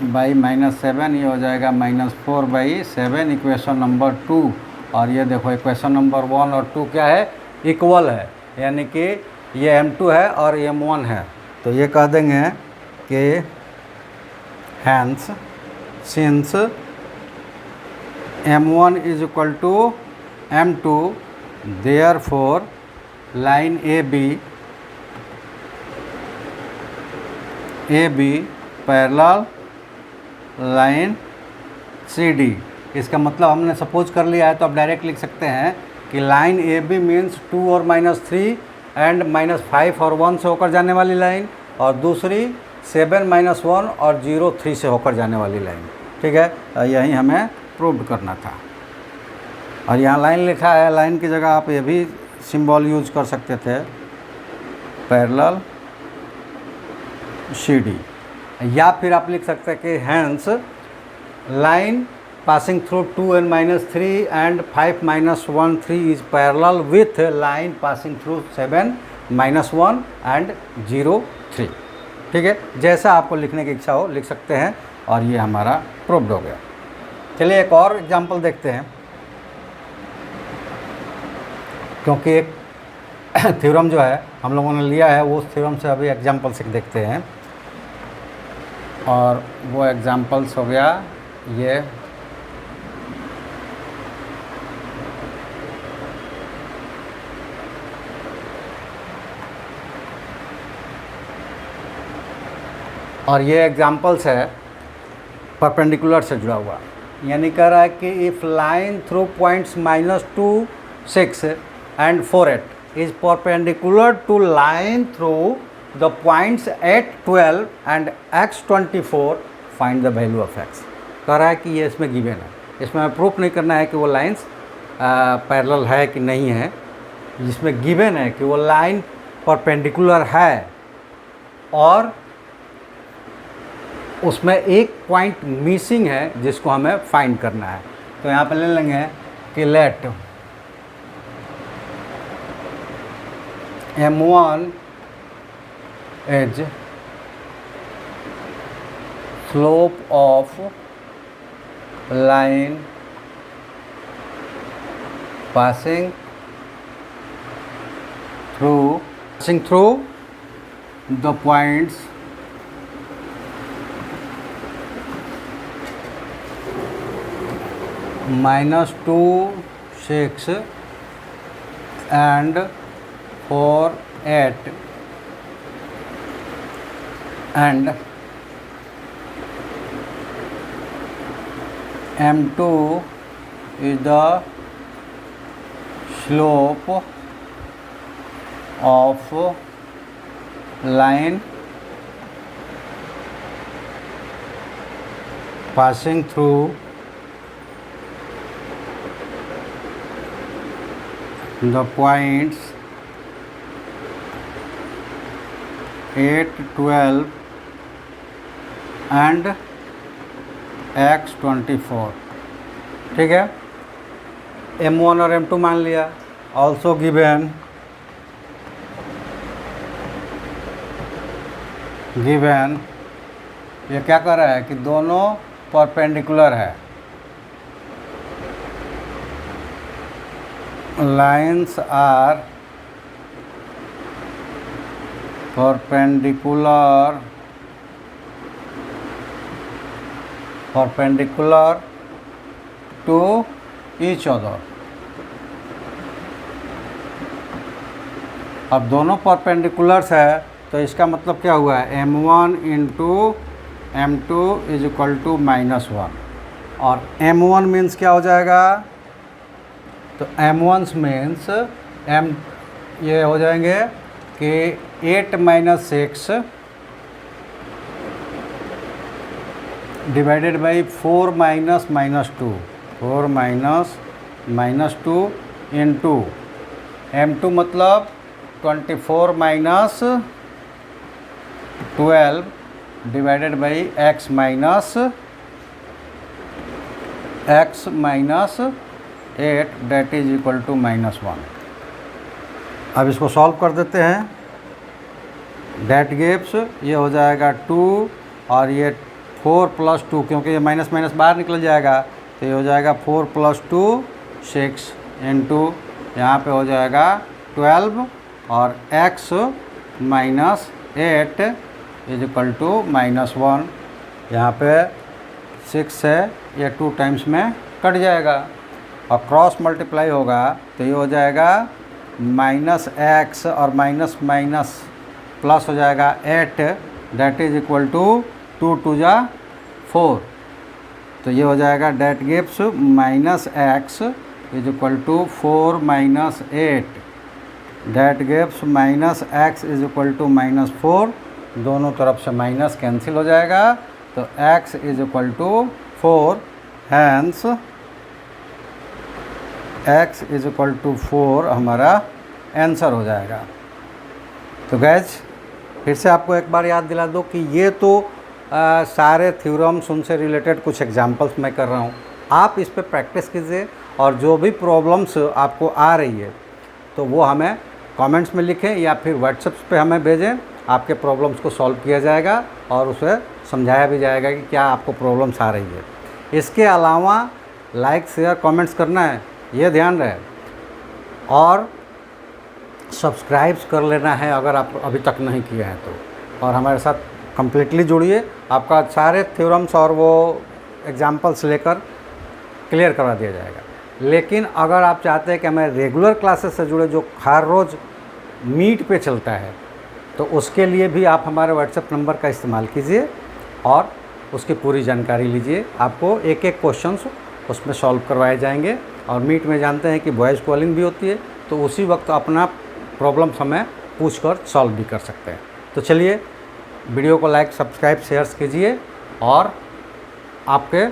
बाई -7, ये हो जाएगा -4/7, इक्वेशन नंबर 2। और ये देखो इक्वेशन नंबर 1 और 2 क्या है? इक्वल है, यानी कि ये m2 है और ये m1 है। तो ये कह देंगे कि hence since m1 is equal to m2 therefore line AB parallel line CD। इसका मतलब हमने सपोज कर लिया है, तो आप डायरेक्ट लिख सकते हैं कि लाइन AB मीन्स 2 और -3 एंड -5 और 1 से होकर जाने वाली लाइन, और दूसरी 7 -1 और 0 3 से होकर जाने वाली लाइन। ठीक है, यही हमें प्रूव करना था। और यहाँ लाइन लिखा है, लाइन की जगह आप ये भी सिंबल यूज कर सकते थे, पैरेलल CD, या फिर आप लिख सकते हैं कि hence line passing through 2 and -3 and 5 -1 3 is parallel with line passing through 7 -1 and 0 3। ठीक है, जैसा आपको लिखने की इच्छा हो लिख सकते हैं, और ये हमारा प्रूव्ड हो गया। चलिए एक और एग्जांपल देखते हैं, क्योंकि एक थ्योरम जो है हम लोगों ने लिया है, वो उस थ्योरम से अभी एग्जांपल से देखते हैं। और वो एग्जांपल्स हो गया ये, और ये एग्जांपल्स है परपेंडिकुलर से जुड़ा हुआ। यानी कह रहा है कि if line through points -2 6 and 4 8 is perpendicular to line through the points 8 12 and x 24 find the value of x। कह रहा है कि ये इसमें गिवन है, इसमें हमें प्रूफ नहीं करना है कि वो लाइंस पैरेलल है कि नहीं है। जिसमें गिवन है कि वो लाइन परपेंडिकुलर है और उसमें एक पॉइंट मिसिंग है जिसको हमें फाइंड करना है। तो यहाँ पे ले लेंगे कि let m1 is slope of line passing through the points -2 6 and 4 8 and m2 is the slope of line passing through the points 8 12 and x 24। ठीक है, m1 और m2 मान लिया। ऑल्सो गिवन ये क्या कर रहा है कि दोनों परपेंडिकुलर है, lines are perpendicular to each other। अब दोनों परपेंडिकुलर्स है, तो इसका मतलब क्या हुआ है, m1 into m2 is equal to -1। और m1 मीन्स क्या हो जाएगा, तो m1 मीन्स ये हो जाएंगे कि 8 - 6 डिवाइडेड बाई 4 -2 4 -2 इंटू m2 मतलब 24 - 12 divided by x -8 that is equal to -1। अब इसको सॉल्व कर देते हैं। डेट गिव्स ये हो जाएगा 2 और ये 4 + 2, क्योंकि ये माइनस माइनस बाहर निकल जाएगा, तो ये हो जाएगा 4 + 2 6 इंटू यहाँ पर हो जाएगा 12 और x -8 इज इक्वल टू -1। यहाँ पे 6 से ये 2 टाइम्स में कट जाएगा और क्रॉस मल्टीप्लाई होगा तो ये हो जाएगा -x और माइनस माइनस प्लस हो जाएगा 8, दैट इज इक्वल टू 2 2 जा 4। तो ये हो जाएगा that gives -x is equal to 4 - 8, that gives -x is equal to -4। दोनों तरफ से माइनस कैंसिल हो जाएगा तो x is equal to 4, hence x is equal to 4 हमारा आंसर हो जाएगा। तो गैस फिर से आपको एक बार याद दिला दो कि ये तो सारे थ्योरम्स उनसे रिलेटेड कुछ एग्जांपल्स मैं कर रहा हूँ। आप इस पे प्रैक्टिस कीजिए और जो भी प्रॉब्लम्स आपको आ रही है तो वो हमें कमेंट्स में लिखें या फिर व्हाट्सएप पे हमें भेजें। आपके प्रॉब्लम्स को सॉल्व किया जाएगा और उसे समझाया भी जाएगा कि क्या आपको प्रॉब्लम्स आ रही है। इसके अलावा लाइक शेयर कमेंट्स करना है, ये ध्यान रहे, और सब्सक्राइब्स कर लेना है अगर आप अभी तक नहीं किया है तो, और हमारे साथ कम्प्लीटली जुड़िए। आपका सारे थ्योरम्स और वो एग्जांपल्स लेकर क्लियर करवा दिया जाएगा। लेकिन अगर आप चाहते हैं कि हमें रेगुलर क्लासेस से जुड़े जो हर रोज़ मीट पे चलता है तो उसके लिए भी आप हमारे व्हाट्सएप नंबर का इस्तेमाल कीजिए और उसकी पूरी जानकारी लीजिए। आपको एक एक क्वेश्चंस उसमें सॉल्व करवाए जाएंगे और मीट में जानते हैं कि वॉइस कॉलिंग भी होती है तो उसी वक्त अपना प्रॉब्लम्स हमें पूछकर सॉल्व भी कर सकते हैं। तो चलिए वीडियो को लाइक सब्सक्राइब शेयर्स कीजिए और आपके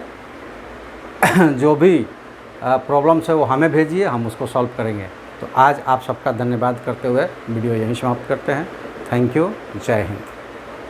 जो भी प्रॉब्लम्स है वो हमें भेजिए, हम उसको सॉल्व करेंगे। तो आज आप सबका धन्यवाद करते हुए वीडियो यहीं समाप्त करते हैं। थैंक यू, जय हिंद।